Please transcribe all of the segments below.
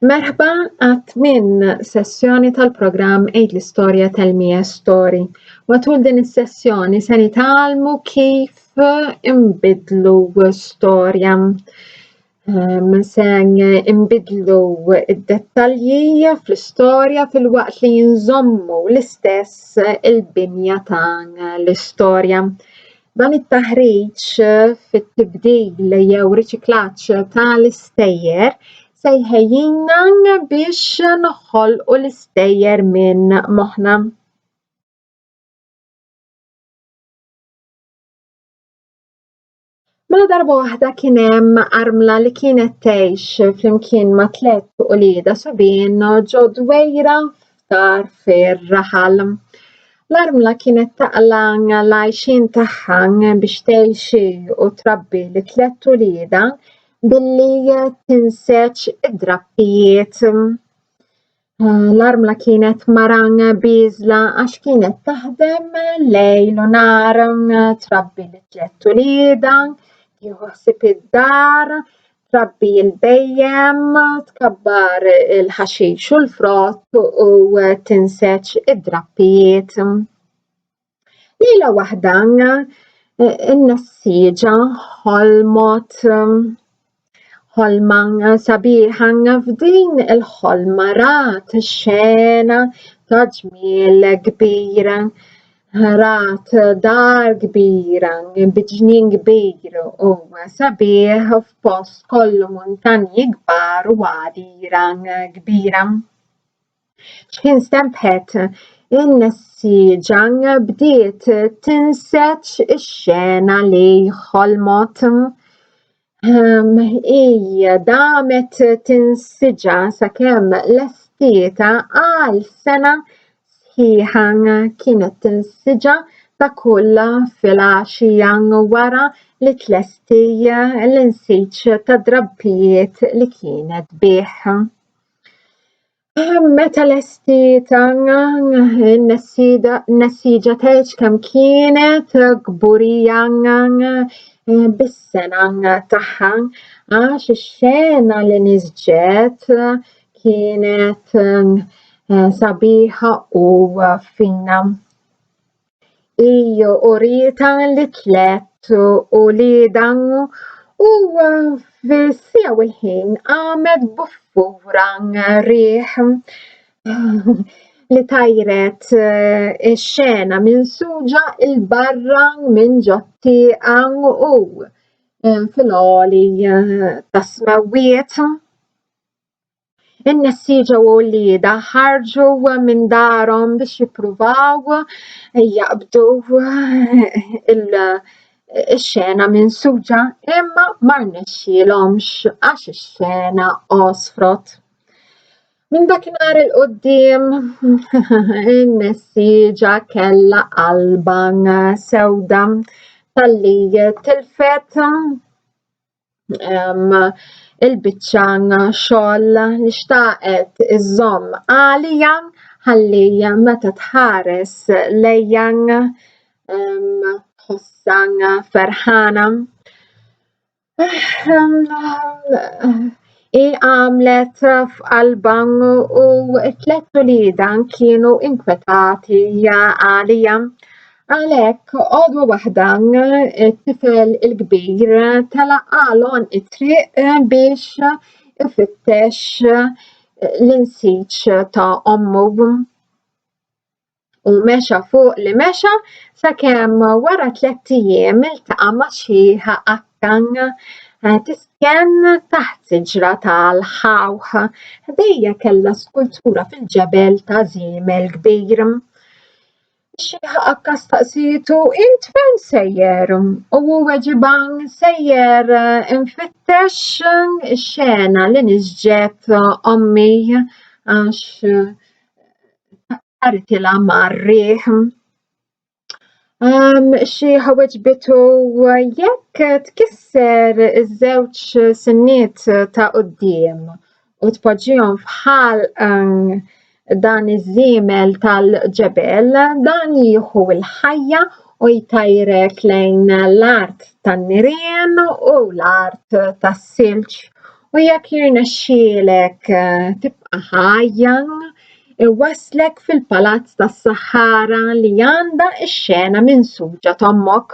Merħba għat minn sessjoni tal-programm Eid l-Istorja tal-Mia Story. Matul din is-sessjoni se nitalmu kif inbidlu storja. Se inbidlu id-dettalji fl-istorja fil-waqt li jinżommu l-istess il-binja ta' l-istorja. Dan it-taħriġ fit-tibdil jew riċiklaġġ tal-istejjer se jħejjina biex noħolqu l-istejjer minn moħħna. Mela darba waħda kien hemm armla li kienet tgħix flimkien ma' 3 ulieda subien ġo dwejra f'dar fir-raħal. L-armla kienet taqla l-għajxin tagħha biex tgħixi u trabbi l-3 ulieda billi tinseċ id-drappijiet. L-armla kienet mara biżla għax kienet taħdem lejl u nar, trabbi l-3 ulieda, tieħu ħsieb id-dar, trabbi l-bejjem, tkabbar il-ħaxix u l-frott u tinseċ id-drappijiet. Lejla waħda in-nessieġa ħolmot ħolma sabiħa. F'din il-ħolma rat xena ta' ġmiel kbir, rat dar kbira biġnien kbir u sabiħ f'post kollu muntanji kbar u għadira kbira. X'kien stempħet in-nessieġa bdiet tinseċ ix-xena li ħolmot. Damet tinsiġa sakemm lestieta għal sena sħiħa. Kienet tinsiġa ta' kull filgħaxija wara li tlesti l-insiġ ta' drappijiet li kienet bih. Meta lestieta n-nessieġa tgħid kemm kienet kburija bis-sena tagħha għax ix-xena li niżġet kienet sabiħa u fina. Hi urieta li 3 ulieda u fis-sija u l-ħin qamet buffura riħ li tajret ix-xena minsuġa il-barra minn ġo-tieqa u fil-għoli tas-smewwiet. In-nessieġa u l-ulieda ħarġu minn darhom biex jippruvaw jaqbdu ix-xena minsuġa imma ma rnexxielhomx għax ix-xena għosfrot. Minn dakinhar il-quddiem in-nessieġa kellha qalba sewda talli tilfet il-biċċa xogħol li xtaqet iżżomm għalija ħalli meta tħares lejha tħossha ferħana. Għamlet f'qalbha u t-3 ulieda kienu inkwetati għalija. Għalhekk għodwa waħda it-tifel il-kbir telaq għalhom it-triq biex ifittex l-insiġ ta' ommu. U mexa fuq li mexa sakemm wara 3 ijiem iltaqa' ma' xi ħaqqa tisken taħt siġra tal-ħawħ. Ħdejja kellha skultura fil-ġebel ta' żiemel kbir. Xi ħaqqa staqsitu int fejn sejjer? U hu weġiba sejjer infittex ix-xena li niżġet ommi għax taqartilha mar-riħ. Xi weġbitu jekk tkisser iż-żewġ sinniet ta' quddiem u tpoġġihom f'ħalq dan iż-żiemel tal-ġebel, dan jieħu l-ħajja u jtajrek lejn l-art tan-nirien u l-art tas-silġ وياك يرنحشيلك تبقى ħajja iwasslek fil-palazz tas-Sahara li għandha x-xena minsuġa t'ommok.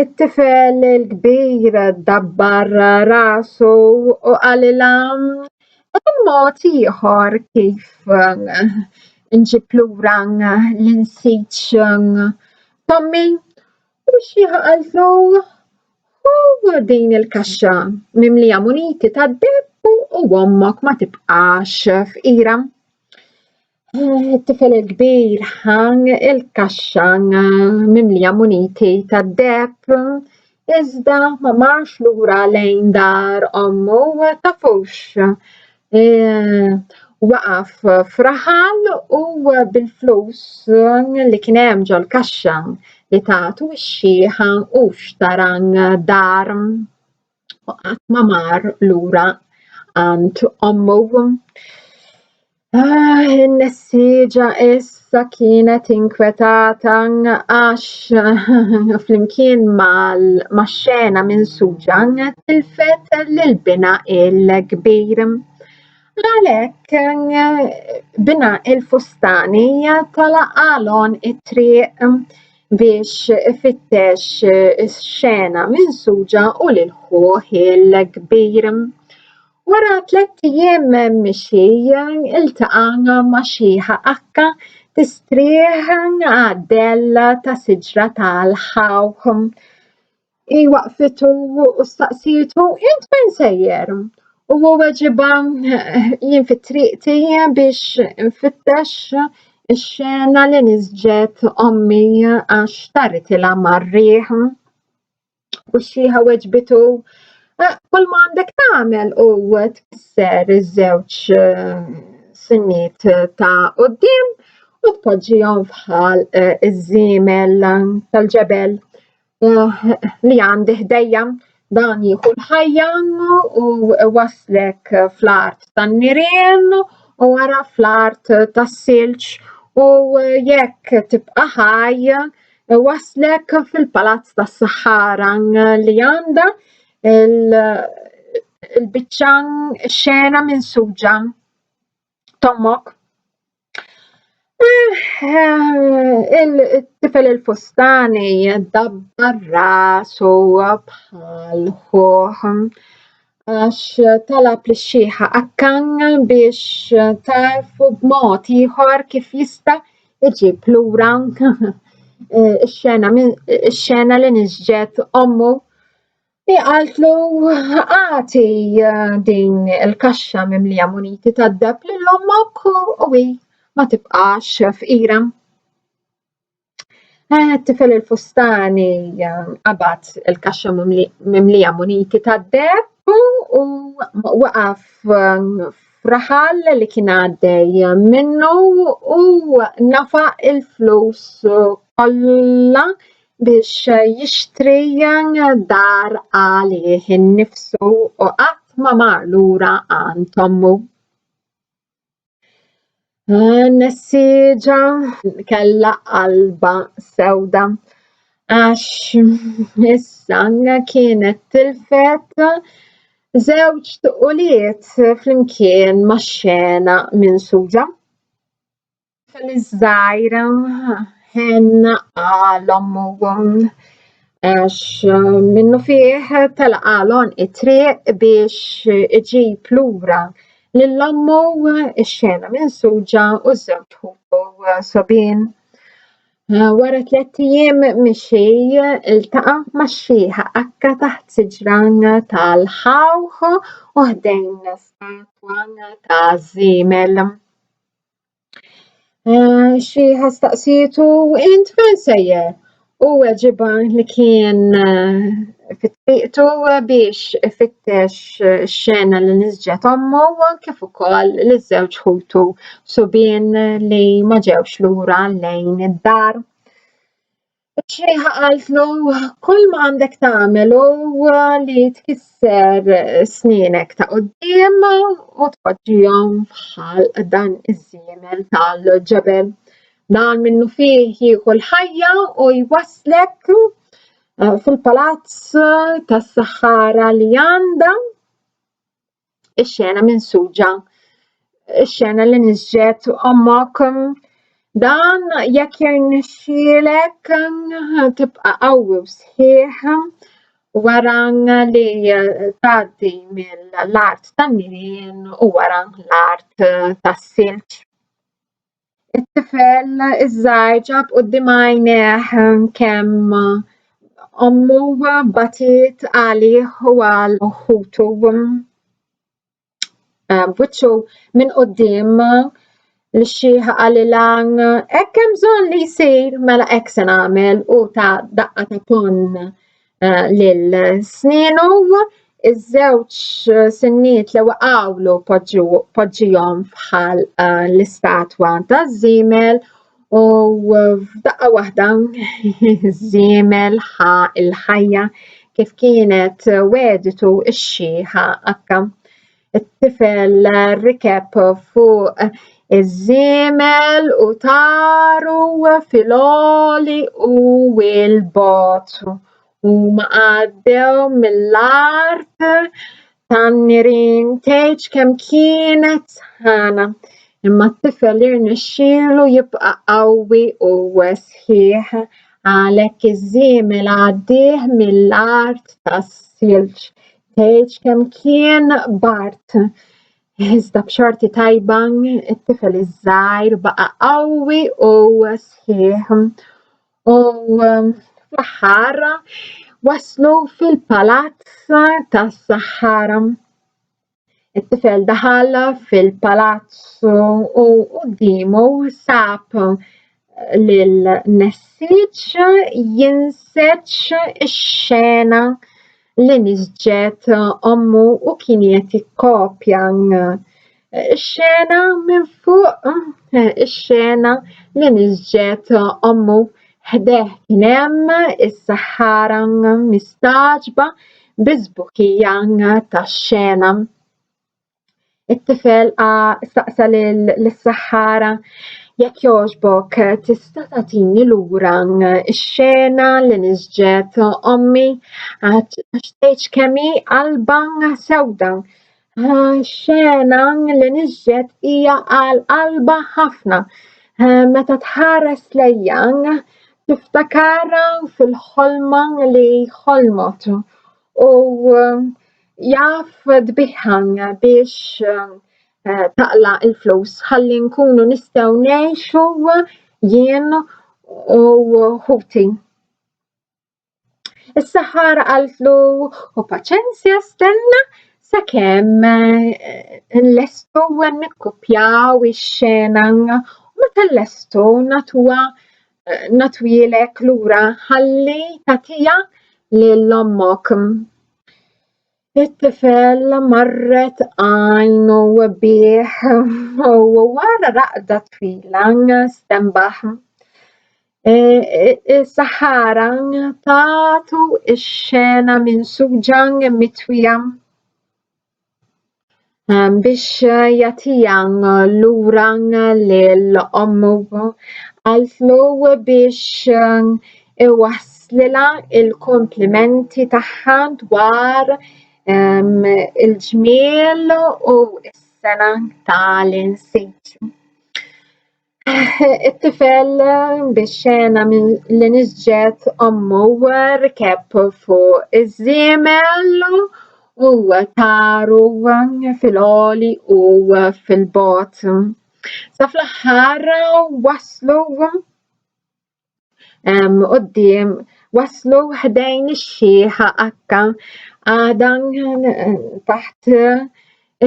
it-tifel il-kbir dabbar rasu u qalilha hemm mod ieħor kif inġib lura l-insiġġ t'ommi u xieħa qaltlu hu din il-kaxxa mimlija muniti tad-deheb u ommok ma tibqax fqira. it-tifel il-kbir ħa il-kaxxa mimlija muniti tad-deheb iżda ma marx lura lejn dar ommu tafux waqaf f'raħal u bil-flus li kien hemm ġol-kaxxa li tagħtu x-xieħa u xtara dar u qatt ma mar lura għand ommu. In-nessieġa issa kienet inkwetata għax flimkien max-xena minsuġa tilfet lill-bina il-kbir. Għalhekk bina il-fustani talaqalhom it-triq biex ifittex ix-xena minsuġa u lil ħuh il-kbir. Wara 3 ijiem mixi iltaqa' ma' xieħa akka tistrieħ għad-dell ta' siġra tal-ħawħ. Waqfitu u staqsitu int fejn sejjer? U hu weġiba jien fit-triq tiegħi biex nfittex ix-xena li niżġet ommi għax taritilha mar-riħ. U x-xieħa weġbitu kull ma għandek tagħmel hu tkisser iż-żewġ sinniet ta' quddiem u tpoġġihom fħal iż-żiemel tal-ġebel li għandi ħdejja. Dan jieħu l-ħajja u wasslek fl-art tan-nirien u wara fl-art tas-silġ u jekk tibqa' ħaj waslek fil-palazz tas-Sahara li għandha il-biċċa x-xena minsuġa t'ommok. Il-tifel il-fustani dabbar rasu bħal ħuh għax talab lix-xieħa akkan biex tarfu b'mod ieħor kif jista' iġib lura x-xena li niżġet ommu. Qaltlu għati din il-kaxxa mimlija muniti tad-deheb lil ommok u hi ma tibqax fqira. it-tifel il-fustani qabad il-kaxxa mimlija muniti tad-deheb u waqaf f'raħal li kien għaddej minnu u nafaq il-flus kollha biex jixtri dar għalih innifsu u qatt ma mar lura għand ommu. Nessieġa kellha qalba sewda għax issa kienet tilfet żewġ tuquliet flimkien max-xena minsuġa. Iż-żgħir ħenna qal ommu għax minnu fih talaqalhom it-triq biex iġib lura lill-ommu x-xena minsuġa u ż-żewġ ħutu sobien. Wara 3 ijiem mixi iltaqa' max-xieħa akka taħt siġra tal-ħawħ u ħdejn statwa ta' żiemel. Xieħa staqsitu int fejn sejjer? U weġiba li kien fit-triqtu biex ifittex x-xena li niżġet ommu kif ukoll liż-żewġ ħutu sobien li ma ġewx lura lejn id-dar. Xieħa qaltlu kull ma għandek tagħmel hu li tkisser snienek ta' quddiem u tpoġġihom bħal dan iż-żiemel tal-ġebel. Dan minnu fih jieħu l-ħajja u jwasslek في البالazz tas-Sahara li għandha ix-xena minsuġa, ix-xena li niżġet ommok. Dan jekk jirnexxielek tibqa' qawwi u sħiħ wara li tgħaddi mill-art tan-nirien u wara l-art tas-silġ. it-tifel iż-żgħir ġab quddiem għajnejh kemm ommu batiet għalih u għal uħutu b'wiċċu minn quddiem l-xieħ għalilha hekk hemm bżonn li jsir mela hekk se nagħmel u ta' daqqa ta' punn lil snienu. Iż-żewġ sinniet li waqgħulu poġġihom bħal l-istatwa taż-żiemel u f'daqqa waħda iż-żiemel ħa il-ħajja kif kienet wegħditu x-xieħa akka. it-tifel rikeb fuq iż-żiemel u taru fil-għoli u l-bogħod huma għaddew mill-art tan-nirien tgħidx kemm kienet sħana, imma t-tifel irnexxielu jibqa' qawwi u sħiħ għalhekk iż-żiemel għaddieh mill-art tas-silġ tgħidx kemm kien bart. Iżda b'xorti tajba it-tifel iż-żgħir baqa' qawwi u sħiħ. U fl-aħħar waslu fil-palazz tas-Sahara. it-tifel daħal fil-palazz u qudiemu sab lil-nessieġ jinseġ ix-xena li niżġet ommu u kien qed jikkopja x-xena minn fuq ix-xena li niżġet ommu. Ħdeh kien hemm is-Sahara mistaġba biż-żbuħija tax-xena. it-tifel staqsa lis-Sahara jekk jogħġbok tista' tagħtini lura x-xena li niżġet ommi għax tgħidx kemm hi qalba sewda. X-xena li niżġet hija qalba ħafna. Meta tħares lejha tiftakar fil-ħolma li ħolmot u jaf tbiħħa biex taqla' il-flus ħalli nkunu nistgħu ngħixu jien u ħuti. Is-Sahara qaltlu hu paċenzja stenna sakemm nlestu nikkupjaw ix-xena u meta nlestu natwilek lura ħalli tagħtiha lil ommok. it-tifel marret għajnu bih u wara raqda twila stenbaħ. is-Sahara tagħtu x-xena minsuġa mitwija biex jagħtiha lura lil ommu. Qaltlu biex iwasslilha il-kumplimenti tagħha dwar il-ġmiel u s-sena tal-insiġ. it-tifel bix-xena li niżġet ommu rikeb fuq iż-żiemel u taru fil-għoli u fil-bogħod. Sa fl-aħħar waslu ħdejn ix-xieħa akka għadha taħt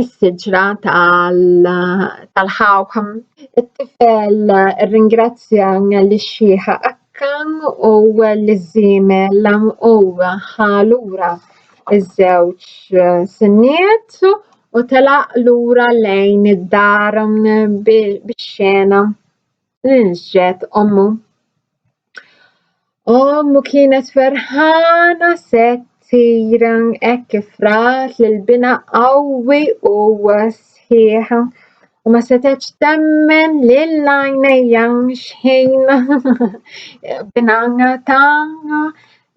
is-siġra tal-ħawħ. it-tifel irringrazzja lix-xieħa akka u liż-żiemel u ħa lura iż-żewġ sinniet u telaq lura lejn id-dar bix-xena li niżġet ommu. Ommu kienet ferħana se tsir hekk kif rat l-bina qawwi u sħiħ u ma setgħetx temmen lil għajnejha x'ħin bina ta'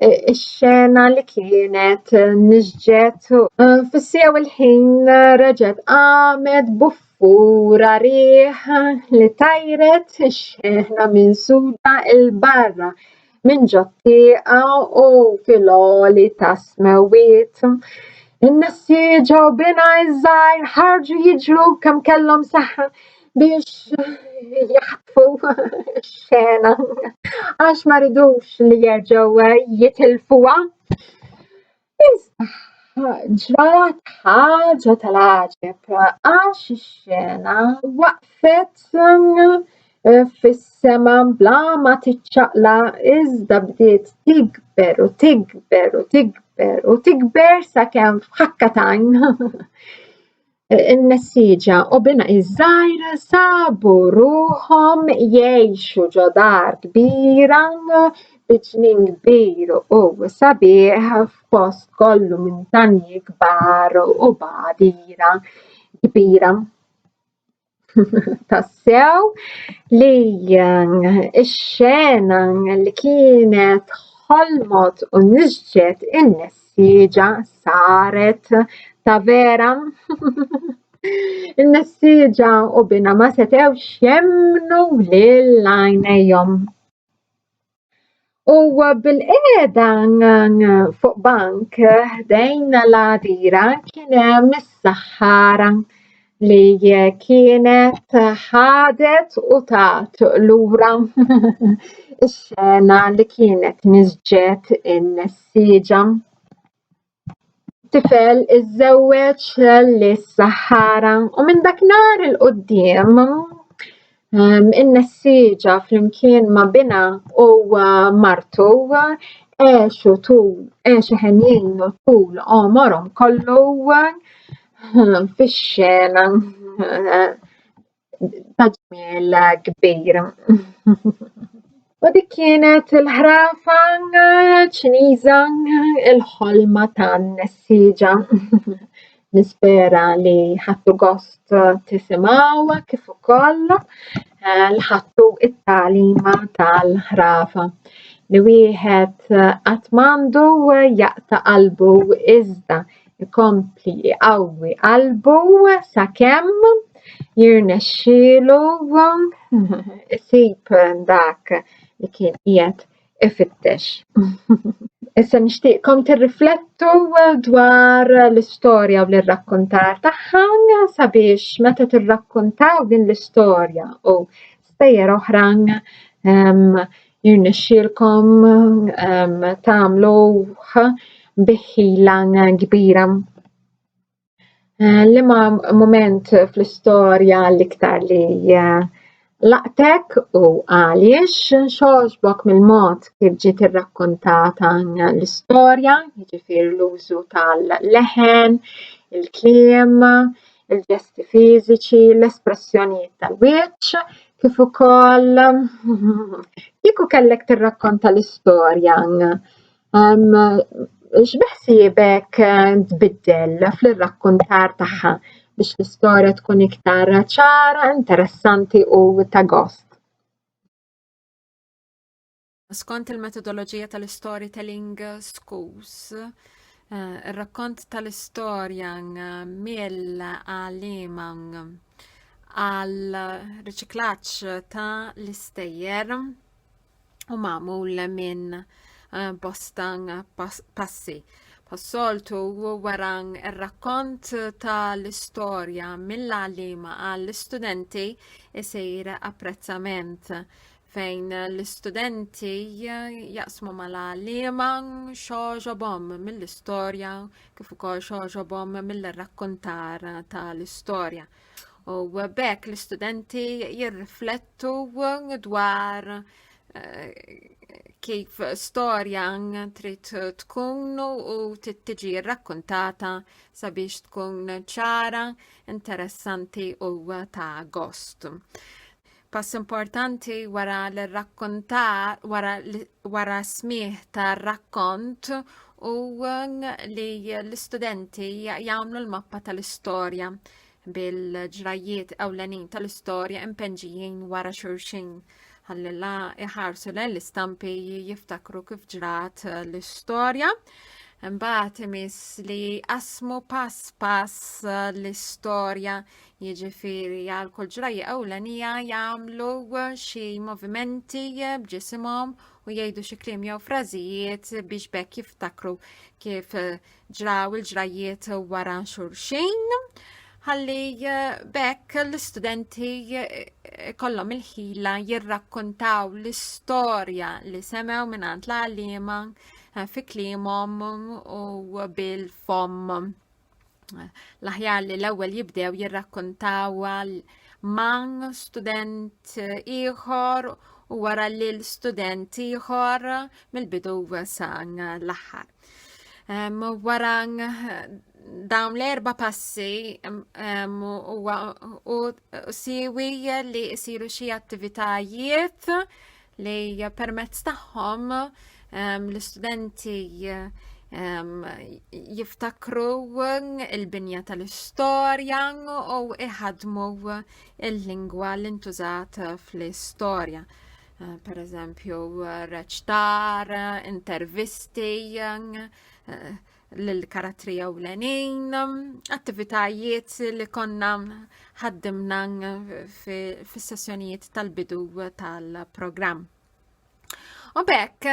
الشانة اللي كانت نجت في الساعة والحين رجت قامت بفورة ريحة لطيرت الشانة من سودا البرة من جطيئة وفي العالي تسمويت النسيجة وبناء الزاير حرجوا يجروا كم كلهم سحر بيش يحطفوا الشانة عاش ما ردوش اللي يرجوا يتلفوا بس جرت حاجة العجب عاش الشانة وقفت في السما بلا ما تتشقلق إذا بديت تكبر وتكبر وتكبر وتكبر سكن في حكتين النسيجة وبناء الزايرة سابوا روحهم يعيشوا جدار كبيرة بجنين كبير وسبيح في وسط كله من تانية كبار وبعديرة كبيرة تساو لي الشانة اللي كانت حلمت ونجت النسيجة صارت تافيرا النسيجة وبنا ما ستوش يمنوا للعينيهم وبالإيدان فوق بنك هدينا لديرة كنا من السحارة اللي كانت حادت وطات لورا الشانة اللي كانت نسجت النسيجة طفل اتزوج للسحارة ومن داك نهار القدام النسيجة في المكان ما بينا ومرته عاشوا هنين طول عمرهم كله في الشانة تجميل كبير ودي كانت الهرافة تشنيزة الحلمة تاع النسيجة نسبرة لحتى قصت تسمعوا كيف قال لحتى التعليمة تاع الهرافة لويهت أتماندو يأت قلبه إزدا يكمبلي قوي قلبه سكم يرنشيلو سيب داك اللي كان قيت افتش إسا نشتيقكم ترفلتوا دوار الستوريا وللركونتار تاعها sabiex meta tirrakkuntaw din l-istorja u stejjer oħrajn jirnexxielkom tagħmluh biħila kbira. Liema mument fl-istorja l-iktar li laqtek u għaliex xogħġbok mill-mod kif ġiet irrakkuntata l-istorja, jiġifieri l-użu tal-leħen, il-kliem, il-ġesti fiżiċi, l-espressjonijiet tal-wiċċ, kif ukoll kieku kellek tirrakkonta l-istorja x'beħsiebek tbiddel fl-irrakkuntar tagħha biex l-istorja tkun iktar ċara, interessanti u ta' gost. Skont il-metodoloġija tal-storytelling schools, ir-rakkont tal-istorja mill-għaliema għal riċiklaġġ ta' l-istejjer u magħmul minn bosta passi. Passoltu wara ir-rakkont tal-istorja mill-għaliema għall-istudenti isir apprezzament fejn l-istudenti jaqsmu mal-għaliema xogħġobhom mill-istorja kif ukoll xogħġobhom mill-rakkontar tal-istorja. U b'hekk l-istudenti jirriflettu dwar kif storja trid tkun u tiġi rrakkuntata sabiex tkun ċara, interessanti u ta' gost. Pass importanti wara l-rakkontar, wara smih ta' rakkont u li l-istudenti jagħmlu l-mappa tal-istorja bil-ġrajiet ewlenin tal-istorja impenġijin wara xulxin. ħalli la iħarsu l-istampi jiftakru kif ġrat l-istorja. Mbagħad imiss li qasmu pass l-istorja, jiġifieri għal kull ġraja ewlenija jagħmlu xi movimenti b'ġisimhom u jgħidu xi kliem jew frażijiet biex bekk jiftakru kif ġraw il-ġrajiet wara xulxin. Ħalli bekk l-istudenti kollhom il-ħila jirrakkontaw l-istorja li semew mingħand l-għaliema fi kliemhom u bil-fom. L-aħjar li l-ewwel jibdew jirrakkontaw man student ieħor u wara li l-student ieħor mill-bidu sa l-aħħar. Wara dawn l-4 passi u siwi li jsiru xi attivitajiet li permezz tagħhom l-istudenti jiftakru il-binja tal-istorja u iħadmu il-lingwa l-intużat fl-istorja. Per eżempju, reċtar, intervisti l-karattri ewlenin, attivitajiet li konna ħaddimna fis-sessjonijiet tal-bidu tal-programm. U bekk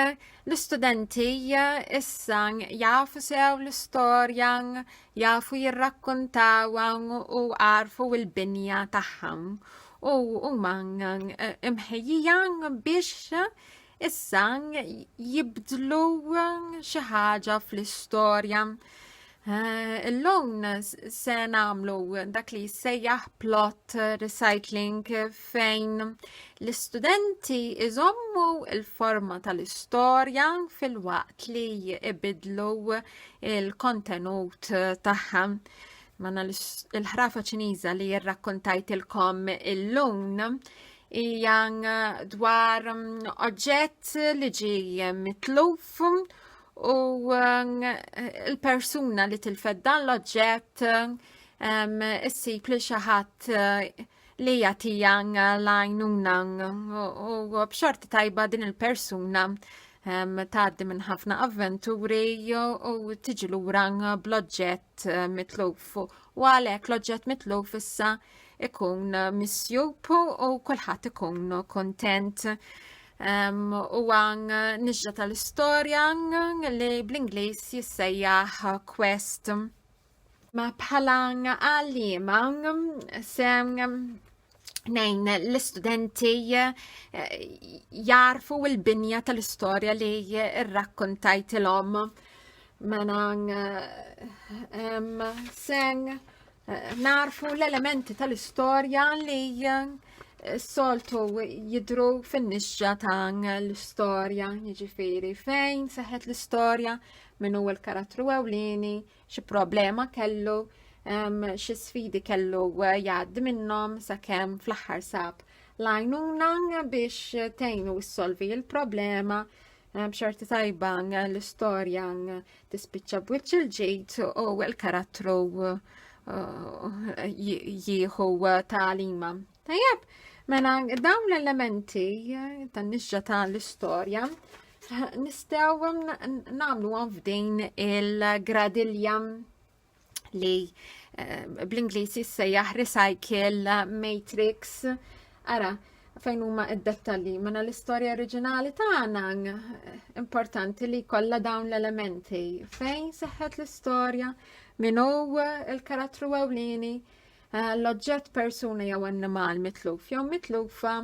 l-istudenti issa jafu sew l-istorja, jafu jirrakkontaw u għarfu il-binja tagħhom u man imħejjija biex issa jibdlu xi ħaġa fl-istorja. Illum se nagħmlu dak li jsejjaħ plot recycling fejn l-istudenti iżommu il-forma tal-istorja fil-waqt li ibidlu il-kontenut tagħha. Mana il-ħrafa ċiniża li jirrakkontajtilkom illum hija dwar oġġett li ġie mitluf u il-persuna li tilfed dan l-oġġett issib li xi ħadd li jagħtiha l-għajnuna u b'xorta tajba din il-persuna tgħaddi minn ħafna avventuri u tiġi lura bl-oġġett mitluf. U għalhekk l-oġġett mitluf issa ikun misjub u kulħadd ikun kontent. U għan niġġa tal-istorja li bl-Inglis jissejjaħ quest. Ma bħala għallima sem nejn l-istudenti jarfu il-binja tal-istorja li irrakkontajtilhom. Sen narfu l-elementi tal-istorja li soltu jidru fin-nixġa ta' l-istorja, jiġifieri fejn seħet l-istorja, min huwa l-karattru ewlieni, xi problema kellu, xi sfidi kellu jgħaddi minnhom sakemm fl-aħħar sab l-għajnuna biex tgħinu issolvi l-problema. B'xorta tajba l-istorja tispiċċa b'wiċċ il-ġid u l-karattru jieħu tagħlima. Tajjeb, mela dawn l-elementi tan-nixġa tal-istorja nistgħu nagħmlu f'din il-gradilja li bl-Ingliż jissejjaħ recycle matrix. Ara, fejn huma id-dettalji mela l-istorja oriġinali tagħna importanti li jkollha dawn l-elementi. Fejn seħħet l-istorja, min huwa l-karattru ewlieni, l-oġġett persuna jew annimal mitluf jew mitlufa,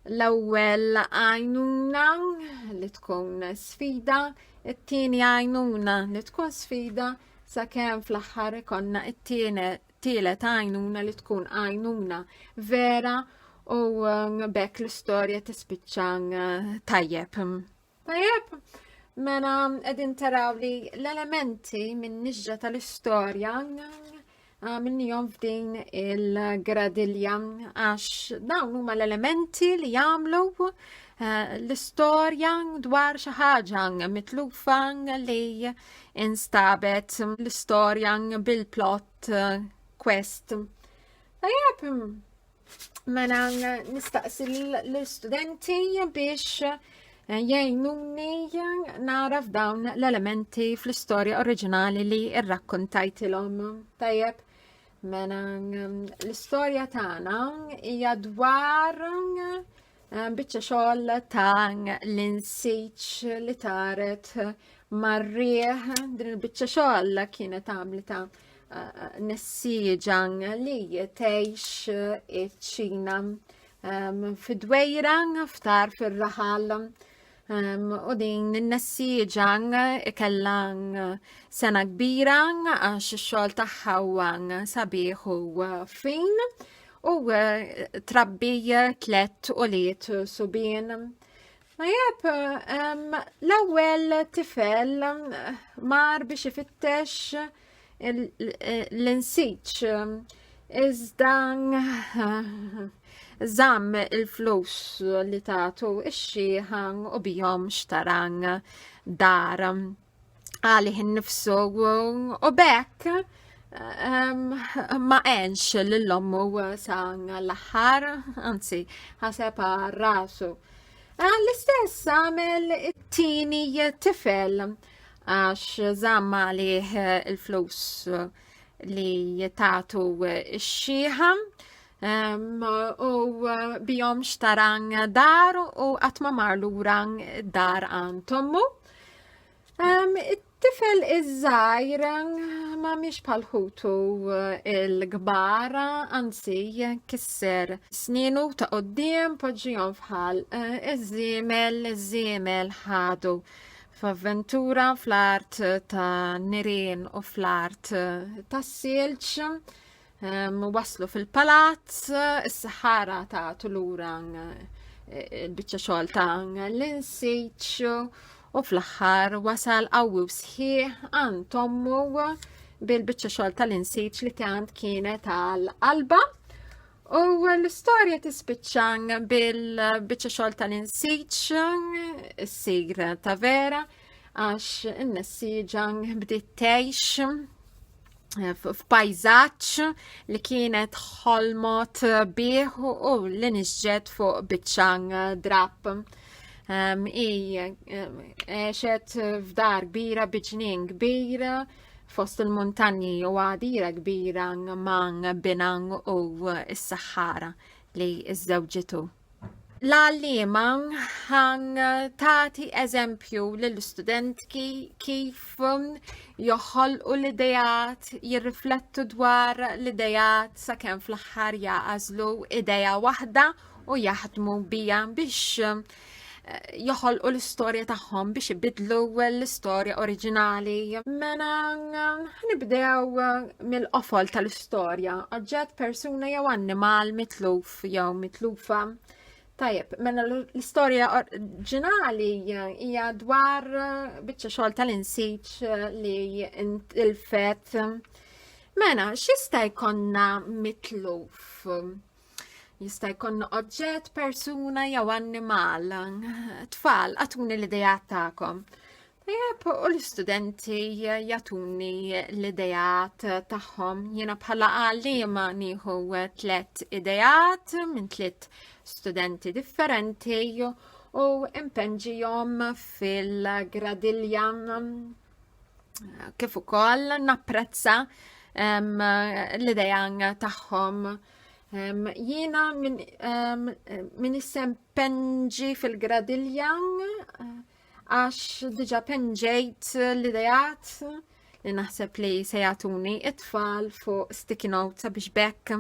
l-ewwel għajnuna li tkun sfida, it-tieni għajnuna li tkun sfida, sakemm fl-aħħar ikonna it-tielet għajnuna li tkun għajnuna vera u bekk l-istorja tispiċċa tajjeb. Tajjeb, mela qegħdin taraw li l-elementi min-nixġa tal-istorja minnihom f'din il-gradilja għax dawn huma l-elementi li jagħmlu l-istorja dwar xi ħaġa mitlufa li instabet l-istorja bil-plot quest. Tajjeb, mela nistaqsi l-studenti biex jgħinuni naraf dawn l-elementi fl-istorja oriġinali li rrakkontajtilhom. Tajjeb, mela l-istorja tagħna hija dwar biċċa xogħol ta' l-insiċ li taret marrieħ. Din il-biċċa xogħol kienet għamlita nessieġan li tgħix iċ-Ċina fid-dwejra ftar fir-raħal. U din in-nessieġan kellha sena kbira għax ix-xogħol tagħha huwa sabiħ u fin u trabbi 3 uliet subien. Tajjeb, l-ewwel tifel mar biex ifittex l-insiċ iżda żamm il-flus li tagħtu ix-xieħa u bihom xtaran dar għalih innifsu u bekk ma għenx lill-ommu sa l-aħħar, anzi ħaseb rasu. L-istess għamel it-tieni tifel għax żamm għalih il-flus li tagħtu x-xieħa u bihom xtaran dar u qatt ma mar lura dar għand ommu. It-tifel iż-żgħir ma mhix bħal-ħutu il-kbar, anzi kisser snienu ta' quddiem poġġihom fħal iż-żiemel ħadu f'avventura fl-art ta' nirien u fl-art ta' silġ. Waslu fil-palazz, is-saħħara ta' lura il-biċċa xogħol ta' l-insiċ u fl-aħħar wasal qawwi sħiħ għand ommu bil-biċċa xogħol tal-insiċ li kienet għall-qalba. U l-istorja tispiċċa bil-biċċa xogħol tal-insiċ issir ta' vera għax in-nessieġan bdiet tgħix f'pajzaġġ li kienet ħolmot bih u li nisġed fuq biċċa drapp. Għexet f'dar kbira biġnien kbira fost il-muntanji u għadira kbira man binan u s-saħħara li iż-żewġitu. L-għallima ħan tagħti eżempju lill-istudenti kif joħolqu l-idejat, jirriflettu dwar l-idejat sakemm fl-aħħar jagħżlu ideja waħda u jaħdmu bija biex joħolqu l-istorja tagħhom biex ibidlu l-istorja oriġinali. Mela nibdew mill-qofol tal-istorja, oġġett, persuna jew annimal mitluf jew mitlufa. Tajjeb, mela l-istorja oriġinali hija dwar biċċa xogħol tal-insiċ li intilfet. Mela, x'jista' jkollna mitluf? Jista' jkollna oġġett, persuna jew annimal. Tfal, għatuni l-idejat tagħkom. Tajjeb, u l-istudenti jagħtuni l-idejat tagħhom. Jiena bħala għalliema nieħu 3 idejat minn 3 studenti differenti u impenġihom fil-gradilja kif ukoll napprezza l-idejan tagħhom. Jiena min issempenġi fil-gradilja għax diġa penġejt l-idejat li naħseb li se jagħtuni it-tfal fuq sticky notes sabiex bekk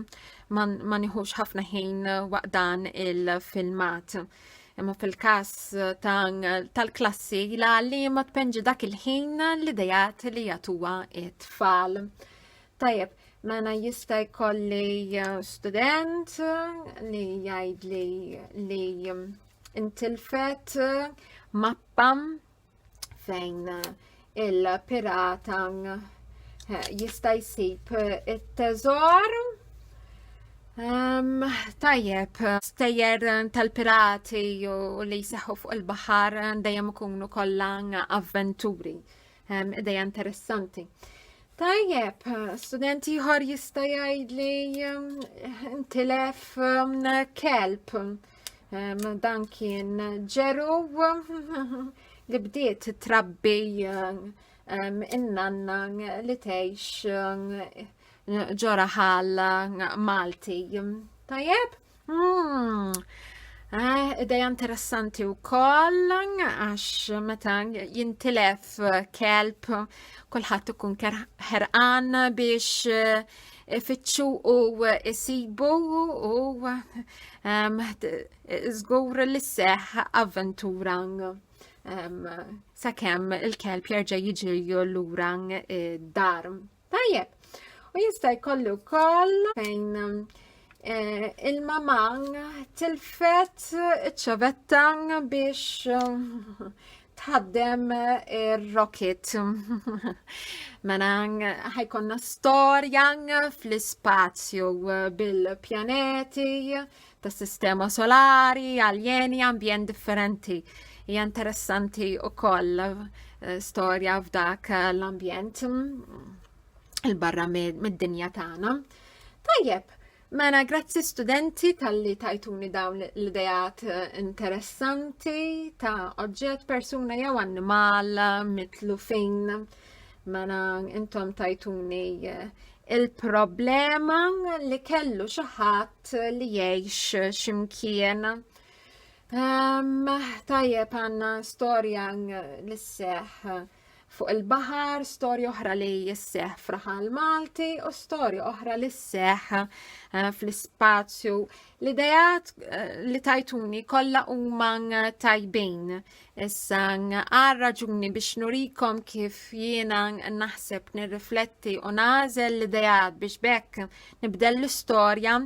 ma nieħux ħafna ħin waqt dan il-filmat. Imma fil-każ tal-klassi l-għalliema tpenġi dak il-ħin l-idejat li jagħtuha it-tfal. Tajjeb, mela jista' jkolli student li jgħidli li intilfet mappa fejn il-pirata jista' jsib it-teżor. Tajjeb, stejjer tal-pirati u li jseħħu fuq il-baħar dejjem ikunu kollha avventuri. Idea interessanti. Tajjeb, studenti ħor jista' jgħidli intilef kelb. Dan kien ġeru li bdiet trabbi innanna li tgħix ġo raħal Malti. Tajjeb? Ideja interessanti wkoll għax meta jintilef kelb kulħadd ikun ħerqan biex ifittxu u isibu u żgur li seħħ avventura sakemm il-kelb jerġa' jiġi lura d-dar. Tajjeb, u jista' jkollu wkoll fejn il-mamang tilfet ċavetta biex tħaddem il-rocket. Mena ħajkonna storja fl-ispazju bil-pjaneti, ta' sistema solari, aljeni, ambjent differenti. Hija interessanti wkoll storja f'dak l-ambjent il-barra mid-dinja tagħna. Tajjeb, mena grazzi studenti tal-li tajtuni dawn l-idejat interessanti ta' oġġett, persuna jew annimal mitlu fejn. Mena intom tajtuni il-problema li kellu xi ħadd li jgħix x'imkien. Tajjeb, għandna storja li sseħħ fuq il-baħar, storja oħra li jisseħ f'Raħal Malti u storja oħra li jisseħ fl-ispazju. L-idejat li tajtuni kollha huma tajbin. Issa għal raġuni biex nurikom kif jiena naħseb nirrifletti u nażel l-idejat biex bekk nibdel l-istorja.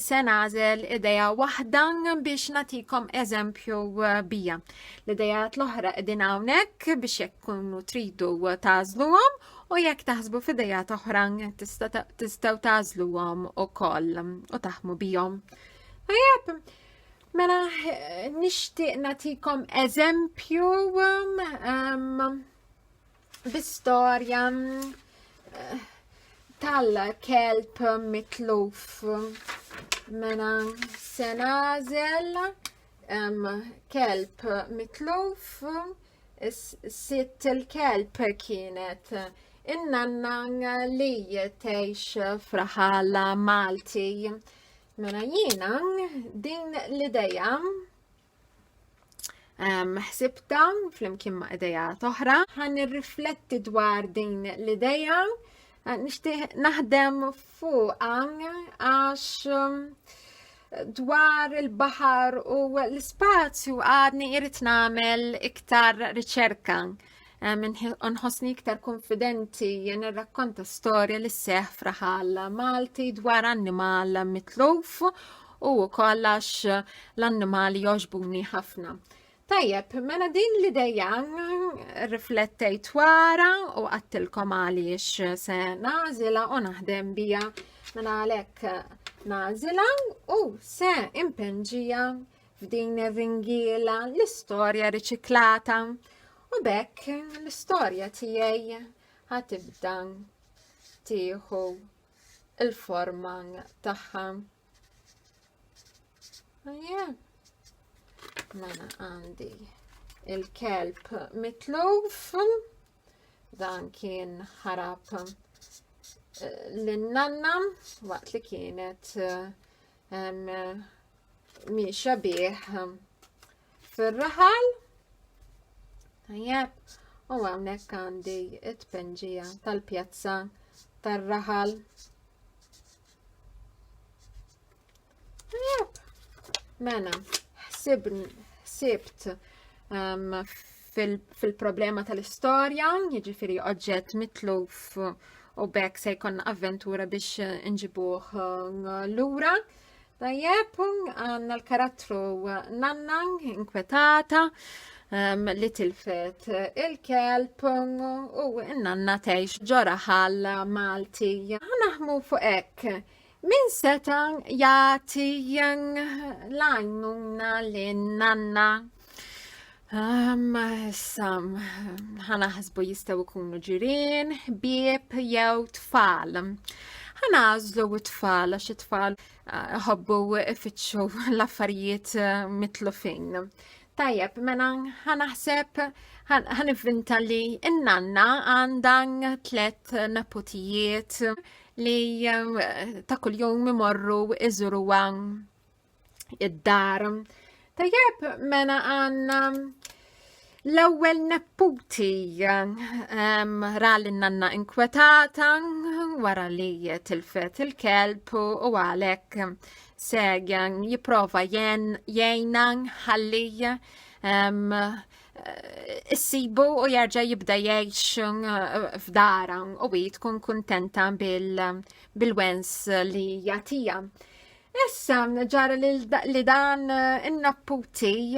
Se nażel ideja waħda biex natikom eżempju bija. L-idejat l-oħra qegħdin hawnhekk biex jekk kunu tridu tażluhom u jekk taħsbu f'idejat oħra tistgħu tażluhom ukoll u taħmu bihom. Tajjeb, mela nixtieq natikom eżempju b'istorja tal-kelb mitluf. Mena se nażel kelb mitluf. Sitt il-kelb kienet innanna li tgħix f'Raħal Malti. Mena jiena din l-idea ħsibta flimkien ma' idejat oħra. Ħan nirrifletti dwar din l-idea. Nixtieq naħdem fuqha għax dwar il-baħar u l-ispazju għadni irrid nagħmel iktar riċerka. Nħossni iktar konfidenti nirrakkonta storja li sseħħ f'Raħal Malti dwar annimal mitluf u wkoll għax l-annimali jogħġbuni ħafna. Tajjeb, mela din l-ideja riflettejt wara u għattilkom għaliex se nażila u naħdem bija. Mela għalhekk nażila u se impenġija f'din ir-ringiela l-istorja riċiklata u bekk l-istorja tiegħi ħatibda tieħu il-forma tagħha. Mela għandi il-kelb mitluf, dan kien ħarab l-nanna waqt li kienet miexa bih fir-raħal. Tajjeb, u hawnhekk għandi it-tpenġija tal-pjazza tar-raħal. Tajjeb, mela ħsibt fil-problema tal-istorja, jiġifieri oġġett mitluf u bekk se jkollna avventura biex inġibuh lura. Tajjeb, għandna l-karattru nanna inkwetata li tilfet il-kelb u n-nanna tgħix ġo Raħal Malti. Naħdmu fuq hekk. Min seta jagħti l-għajnuna lin-nanna? Issa, ħanaħsbu jistaw ikunu ġirien, bieb jew tfal. Ħanażlu t-tfal, għax it-tfal ħobbu ifittxu l-affarijiet mitlufin. Tajjeb, mela ħanaħseb ħanivvinta li n-nanna għandan 3 nepotijiet li ta' kuljum imorru iżuru id-dar. Tajjeb, mela għanna l-ewwel neputi ra l-nanna inkwetata wara li tilfet il-kelb u għalek se jiprofa jgħina ħalli issibu u jerġa' jibda jgħix f'dara u tkun kuntenta bil-wens li jagħtiha. Issa, ġara li dan in-napputi,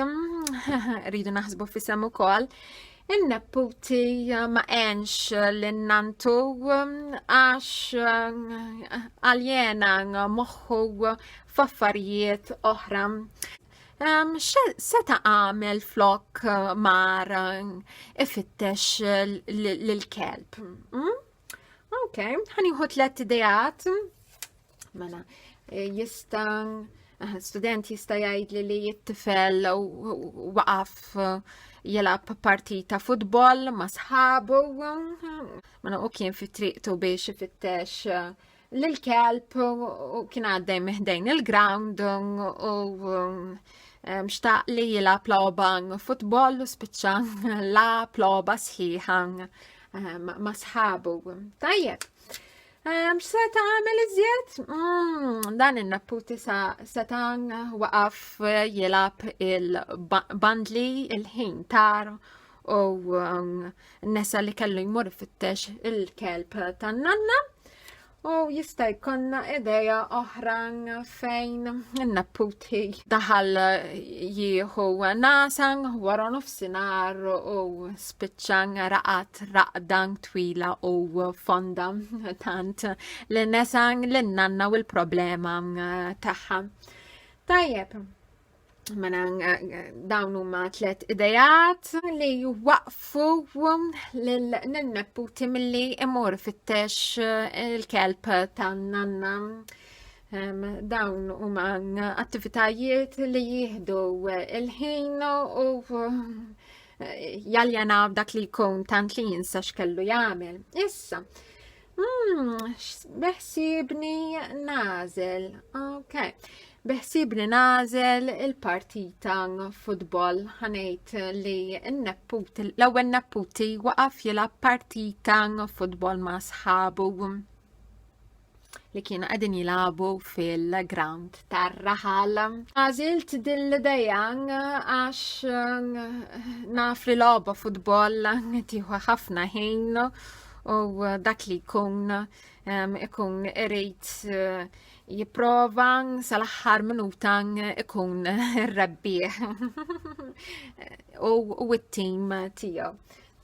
rridu naħsbu fissem ukoll, in-napputi ma enx l-nantu għax għaljena moħħu f'affarijiet oħra. Seta għamel flok mar ifittex l-kelb. Ok, ħaniħu 3 idejat. Mela, student jista' jgħid li jittifel waqaf jilab partita futbol ma' sħabu u kien fi triqtu biex ifittex l-kelb u kien għaddej miħdejn il-ground u mxtaq li jilab loba futbol u spiċċa la loba sħiħa ma' sħabu. Tajjeb. X'seta għamel iżjed? Dan in-napputi setan waqaf jilab il-bandli il-ħin tar u nesa li kellu jmur fittex il-kelb tan-nanna u jista' jkollna ideja oħra fejn in-napputi daħal jieħu nasan wara nofsinhar u spiċċan raqat raqdan twila u fonda tant li nesan lin-nanna u l-problema tagħha. Tajjeb. Mela dawn huma 3 idejat li waqfu lil-nepputi milli imur fittex il-kelb tan-nanna. Dawn huma attivitajiet li jieħdu il-ħin u jaljanaw dak li jkun tant li jinsa x'kellu jagħmel. Issa, beħsibni nażel. Okay. Beħsibni nażel il-partita futbol ħanejt li l-ewwel nepputi waqaf jilab partita futbol ma' sħabu li kienu qegħdin jilabu fil-ground tar-raħal. Għażilt din l-idea għax naf li logħba futbol tieħu ħafna ħin u dak li ikun irid jipprova sal-aħħar minuta ikun ir-rebbieħ u t-tim tiegħu.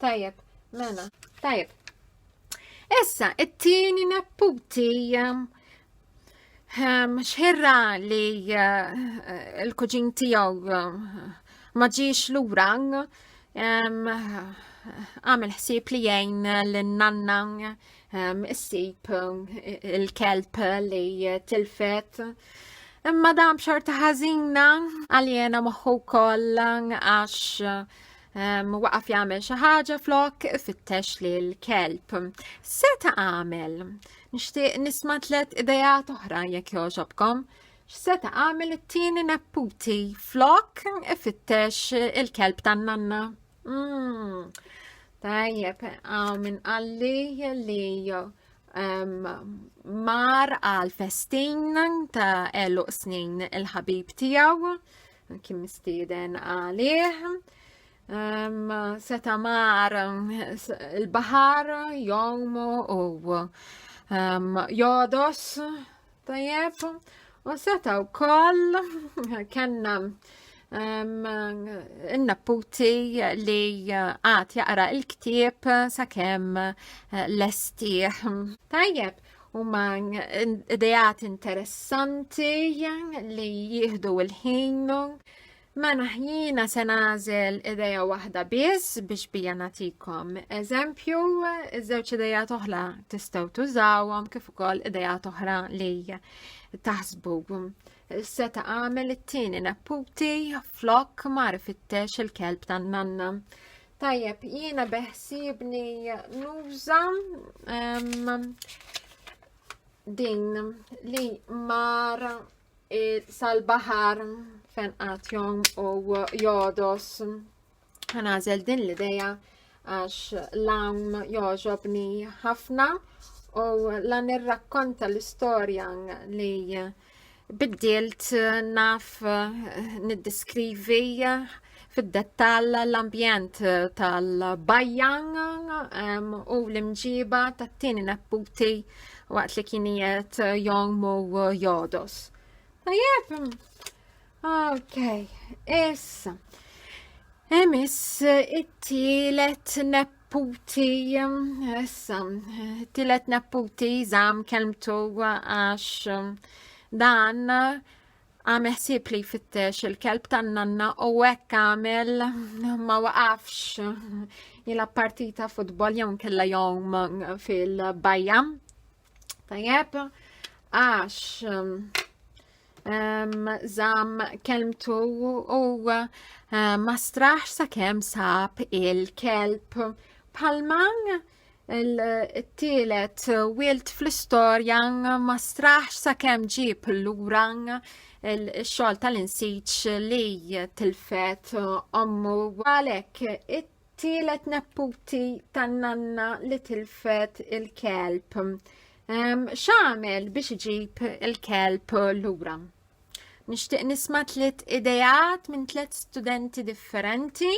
Tajjeb, mela, tajjeb. Issa, it-tieni nepputi xħirra li l-kuġin tiegħu ma ġiex lura għamel ħsieb li jgħin lin-nanna issib il-kelb li tilfet. Imma dam xorta ħażina għaljena moħħu koll għax waqaf jagħmel xi ħaġa flok ifittex li l-kelb. Seta għamel? Nixtieq nisma' 3 idejat oħra jekk jogħġobkom. X'seta għamel it-tieni nepputi flok ifittex il-kelb tan-nanna? Tajjeb, min għalli li mar għal festin ta' eluq snin il-ħabib tijaw, kien mistieden għalih, seta mar il-bahar jom u jodos, tajjeb, u seta u koll kenna il-napputi li għat jaqra il-ktieb sakemm l-estieħ. Tajjeb, huma idejat interessanti li jieħdu il-ħin Mena jiena se nażel ideja waħda biss biex bija natikom eżempju, iż-żewġ idejat oħra tistgħu tużawhom kif ukoll idejat oħra li taħsbu. Se tagħmel it-tieni napputi flok ma rifittex il-kelb tan-nanna. Tajjeb, jiena beħsibni nuża din li mar sal-bahar fejn qatt jom u jodos. Ħanażel din l-ideja għax l-għam joġobni ħafna u la nirrakkonta l-istorja li biddilt naf niddiskrivi fid-dettall l-ambjent tal-bajjan u l-imġiba tat-tieni napputi waqt li kienijiet jom u jodos. Tajjeb, ok, issa, emis it-tielet napputi, issa, it-tielet napputi zam kelmtu għax dan għamessib li fittex il-kelb tan-nanna u hekk għamel ma waqafx jila partita futbol jew kella jom fil-bajja. Tajjeb, għax zam kelmtu u ma straħx sakemm sab il-kelb palman il-tielet wilt fl-istorja ma straħx sakemm ġib lura il-xogħol tal-insiċ li tilfet ommu għalhekk it-tielet napputi tan-nanna li tilfet il-kelb. X'għamel biex iġib il-kelb lura? Nixtieq nisma' 3 idejat minn 3 studenti differenti,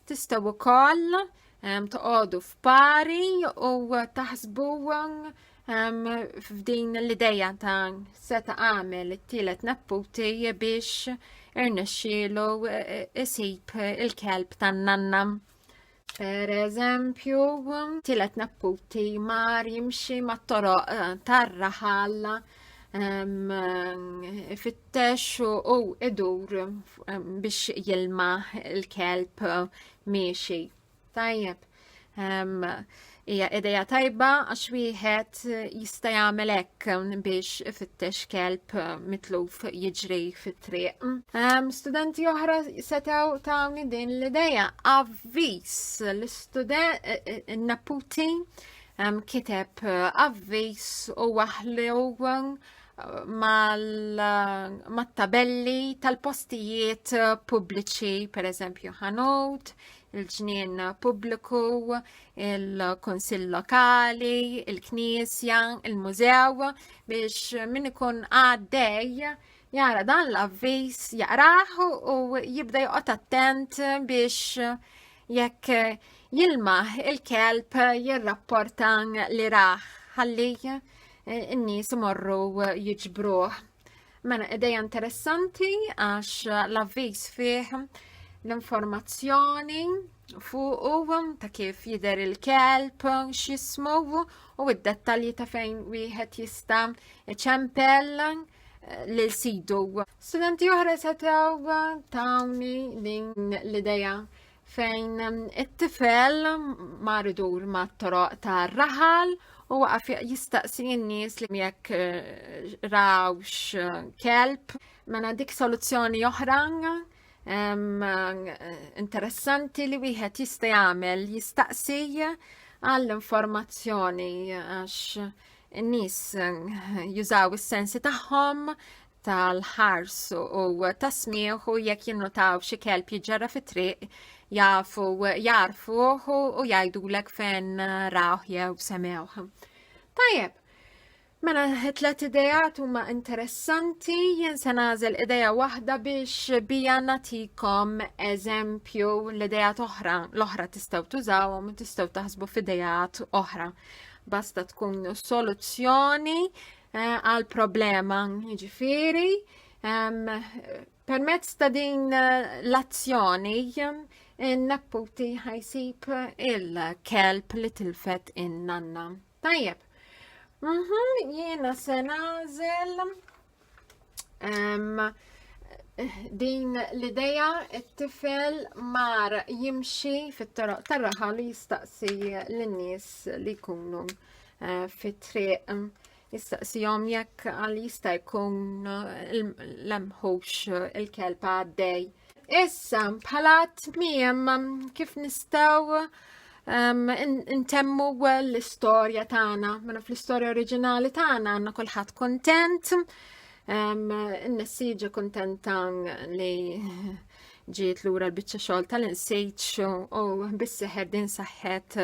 tistgħu wkoll toqgħodu f'pari u taħsbu f'din l-ideja ta' se tagħmel it-tielet napputi biex irnexxielu isib il-kelb tan-nanna. Per eżempju, tielet napputi mar jimxi mat-toroq tar-raħal fittex u idur biex jilma il-kelb miexi. Tajjeb, hija ideja tajba għax wieħed jista' jagħmel hekk biex ifittex kelb mitluf jiġri fit-triq. Studenti oħra setgħu tawni din l-ideja avviż l-istudent napputi kiteb avviż u waħlu mat-tabelli tal-postijiet pubbliċi, per eżempju ħanut, il-ġnien pubbliku, il-konsill lokali, il-knisja, il-mużew biex min ikun għaddej jara dan l-avviż jaqrah u jibda joqgħod attent biex jekk jilmaħ il-kelb jirrapporta li raħ ħalli n-nies imorru jiġbruh. Mela ideja interessanti għax l-avviż fih l-informazzjoni fuq ta' kif jidher il-kelb, x'jismu u id-dettalji ta' fejn wieħed jista' iċempel lil sidu. Studenti oħra setgħu tawni din l-ideja fejn it-tifel mar idur mat-toroq tar-raħal u waqaf jistaqsi n-nies li jekk rawx kelb. Mela dik soluzzjoni oħra interessanti li wieħed jista' jagħmel jistaqsi għall-informazzjoni għax in-nies jużaw is-sensi tagħhom tal-ħars u tasmieħ u jekk jinnutaw xi kelb jiġġara fit-triq jarfuh u jgħidulek fejn rawh jew semewh. Tajjeb, mela 3 idejat huma interessanti, jien se nagħżel ideja waħda biex bija nagħtikom eżempju l-idejat l-oħra tistgħu tużawhom u tistgħu taħsbu f'idejat oħra. Basta tkun soluzzjoni għal problema, jiġifieri permezz ta' din l-azzjoni in-napputi ħajsib il-kelb li tilfet in-nanna. Tajjeb, jiena se nagħżel din l-ideja it-tifel mar jimxi fit-toroq tar-raħal jistaqsi l-nies li jkunu fit-triq, jistaqsihom jekk għal jista' jkun l-emħux il-kelb għaddej. Issa bħala tmiem kif nistgħu intemmu l-istorja tagħna. Mela fl-istorja oriġinali tagħna għandna kulħadd kuntent. N-nessiġa kontenta li ġiet lura l-bicċa xogħol tal-insejċ u bis-seħer din saħħet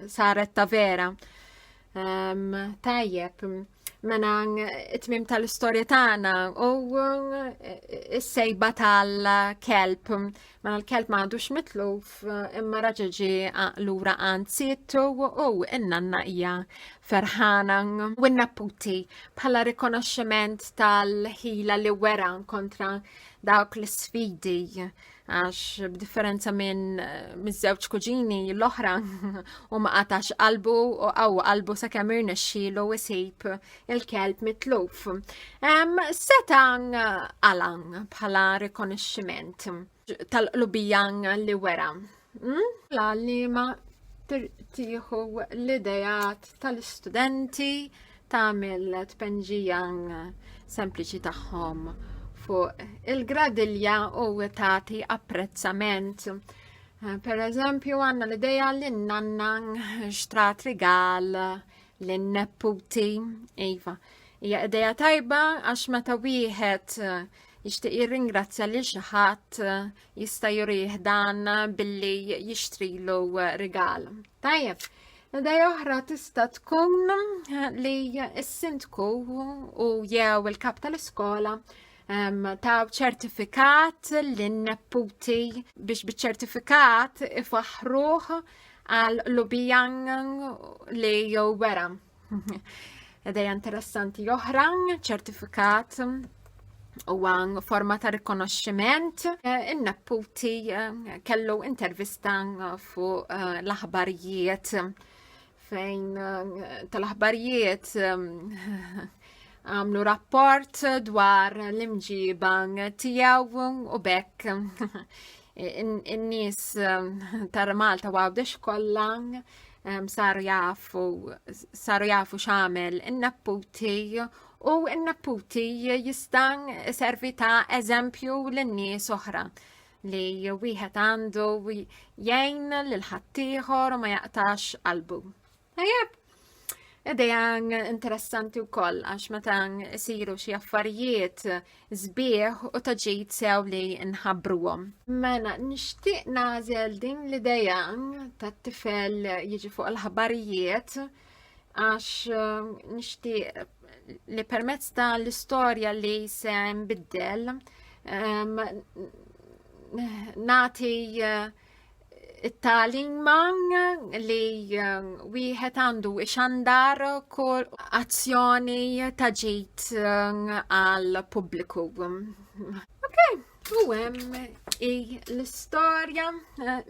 saret ta' vera. Tajjeb, mena it-tmim tal-istorja tagħna u s-sejba tal-kelb. Mena l-kelb m'għadux mitluf imma raġel ġie lura għand sittu u n-nanna hija ferħana u n-napputi bħala rikonoxximent tal-ħila li wera kontra dawk l-sfidi għax b'differenza minn żewġ kuġini l-oħra u ma qatax qalbu u qalbu sakemm irnexxielu isib il-kelb mitluf. Setan għalan bħala rikonoxximent tal-qlubijan li wera. Li ma tieħu l-idejat tal-istudenti tagħmel tpenġijan sempliċi tagħhom fuq il-gradilja u tagħti apprezzament. Per eżempju għandna l-idea li n-nanna xtrat rigal lin-nepputi. Iva, hija idea tajba għax meta wieħed jixtieq jirringrazzja lil xi ħadd jista' jurih dan billi jixtrilu rigal. Tajjeb, idea oħra tista' tkun li s-sindku u jew il-kap tal-iskola taw ċertifikat lin-nepputi biex biċ-ċertifikat ifaħruh għal lubijan li wera. Idea interessanti oħra, ċertifikat huwa forma ta' rikonoxximent. In-nepputi kellu intervista fuq l-aħbarijiet fejn tal-aħbarijiet għamlu rapport dwar l-imġiban tiegħu u bekk in-nies tar Malta u għawdex kollha saru jafu x'għamel in-nepputi u n-nepputi jista' servi ta' eżempju lin-nies oħra li wieħed għandu jgħin lil ħaddieħor u ma jaqtax qalbu. Tajjeb, idea interessanti wkoll għax meta isiru xi affarijiet sbieħ u taġid sew li nħabbruhom. Mela nixtieq nagħżel din l-idea tat-tifel jiġi fuq il-ħabarijiet għax nixtieq li permezz ta' l-istorja li se nbiddel nagħti it-talima li wieħed għandu ixandar kull azzjoni taġid għal pubbliku. Okay, u hemm l-istorja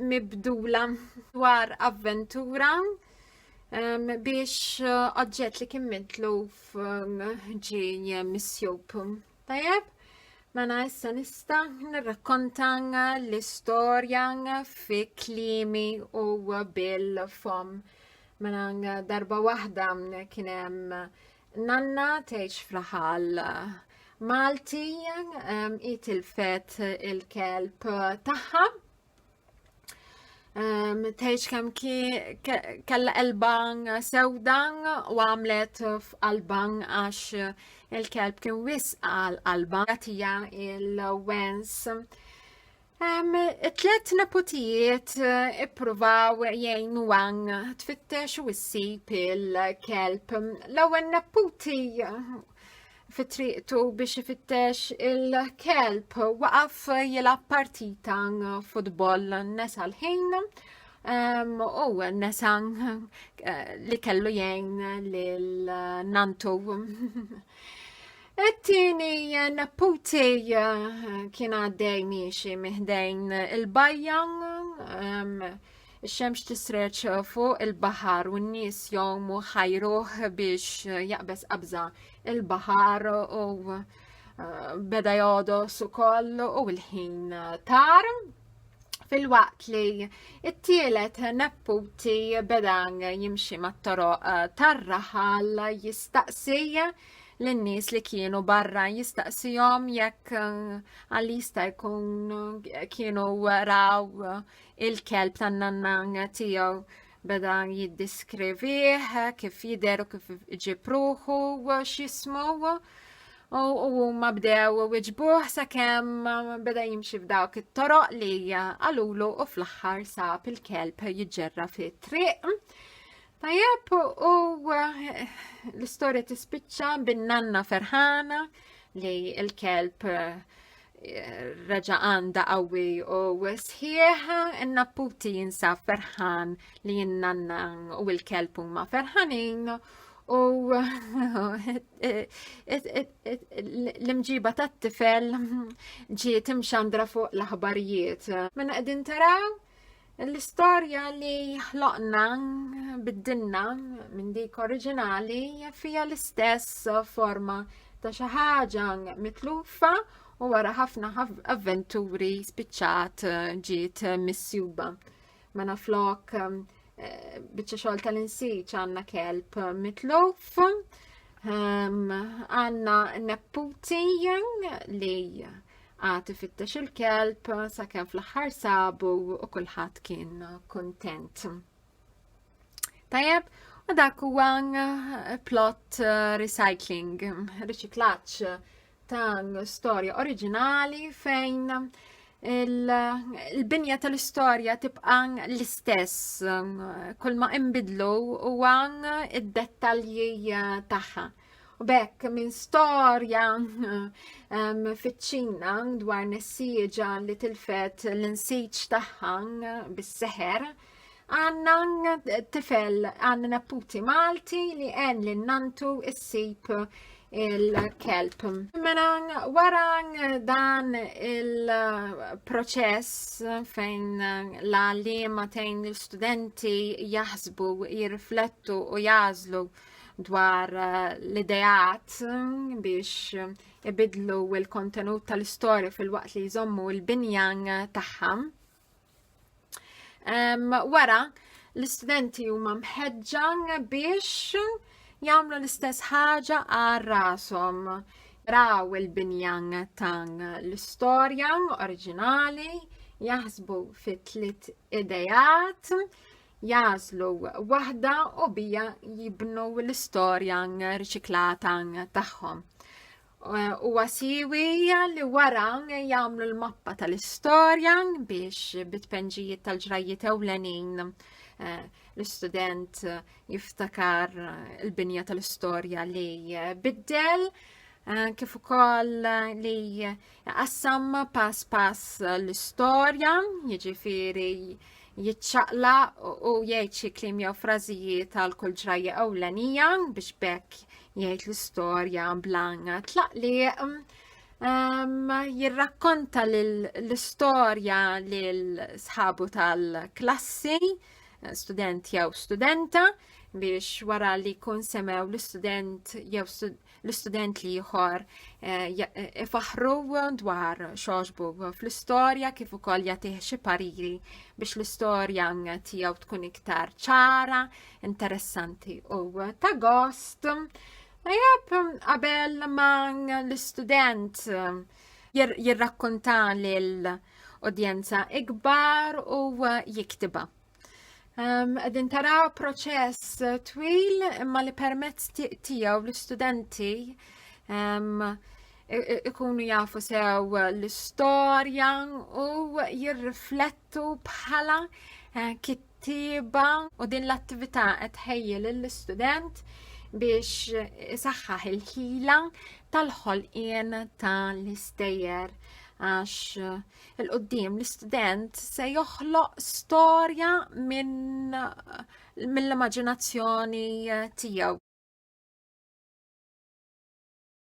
mibdula dwar avventura biex oġġett li kien mitluf ġie missjub. Tajjeb? Mela issa nista' nirrakkonta l-istorja fi klimi u bil-fom. Mela darba waħda kien hemm nanna tgħix fl-ħal Malti itilfet il-kelb tagħha. Tgħix kemm kellha qalban sewda u għamlet f'qalban għax il-kelb kien wisq għal qalba tija il-wens. It-tlet neputijiet ippruvaw jgħinu għan tfittex u issib il-kelb. L-ewwel neputi fit-triqtu biex ifittex il-kelb waqaf jilgħab partita futbol nesa l-ħin u nesa li kellu jgħin lil nantu. It-tieni neputi kien għaddej miexi miħdejn il-bajja, ix-xemx tisreċ fuq il-baħar u n-nies jowmu ħajruh biex jaqbes qabża il-baħar u beda jodos ukoll u l-ħin tar. Fil-waqt li it-tielet nepputi beda jimxi mat-toroq tar-raħal jistaqsi l-nies li kienu barra, jistaqsihom jekk għal-jista' jkun kienu raw il-kelb tan-nanna tiegħu. Beda jiddiskrivih kif jidher u kif ġib ruħu x'jismu u ma bdew wiġbuh sakemm beda jimxi f'dawk it-toroq li għalulu u fl-aħħar sab il-kelb jiġġerra fit-triq. Tajjeb, u l-istorja tispiċċa bin-nanna ferħana li il-kelb reġa' għanda qawwi u sħiħ, in-napputi jinsab ferħan li n-nanna u l-kelb huma ferħanin u l-imġiba tat-tifel ġiet imxandra fuq l-aħbarijiet. Minna qegħdin taraw l-istorja li ħloqna biddinna minn dik oriġinali fija l-istess forma ta' xi ħaġa mitlufa u wara ħafna avventuri spiċċat ġiet missjuba. Mena flok biċċa xogħol tal-insiċ għandna kelb mitluf, għandna nepputi li għad ifittex il-kelb sakemm fl-aħħar sabu u kulħadd kien kuntent. Tajjeb, u dak huwa plot recycling, riċiklaġġ ta' storja oriġinali fejn il-binja tal-istorja tibqa l-istess, kull ma imbidlu huwa id-dettalji tagħha. U bekk minn storja fiċ-Ċina dwar nessieġa li tilfet l-insiġ tagħha bis-seħer, għandna tifel għandna napputi Malti li għen li nantu issib il-kelb. Mela wara dan il-proċess fejn l-għalliema tgħin l-studenti jaħsbu, jirriflettu u jażlu dwar l-idejat biex ibidlu l-kontenut tal-istorja fil-waqt li jżommu l-binjan tagħha. Wara l-istudenti huma mħeġġa biex jagħmlu l-istess ħaġa għal rashom. Raw il-binjan ta' l-istorja oriġinali, jaħsbu fi 3 idejat, jażlu waħda u bija jibnu l-istorja riċiklata tagħhom. U siwi li wara jagħmlu l-mappa tal-istorja biex bit-penġijiet tal-ġrajiet ewlenin l-istudent jiftakar il-binja tal-istorja li biddel, kif ukoll li qassam pass l-istorja, jiġifieri jiċċaqla u jgħid xi kliem jew frażijiet għal kull ġrajja ewlenija biex bekk jgħid l-istorja blan tlaqliq. Jirrakkonta l-istorja lil sħabu tal-klassi, student jew studenta, biex wara li jkun semew l-istudent jew l-istudent li ieħor ifaħru dwar xogħbu fl-istorja kif ukoll jagħtih xi pariri biex l-istorja tiegħu tkun iktar ċara, interessanti u ta' gost. Qabel ma l-istudent jirrakkonta lill-udjenza ikbar u jiktiba. Qegħdin taraw proċess twil imma li permezz tiegħu l-istudenti ikunu jafu sew l-istorja u jirriflettu bħala kittieba u din l-attività qed tħejjel lill-istudent biex isaħħaħ il-ħila tal-ħolqien tal-istejjer għax il-qoddim l-istudent se joħloq storja mill-immaġinazzjoni tiegħu.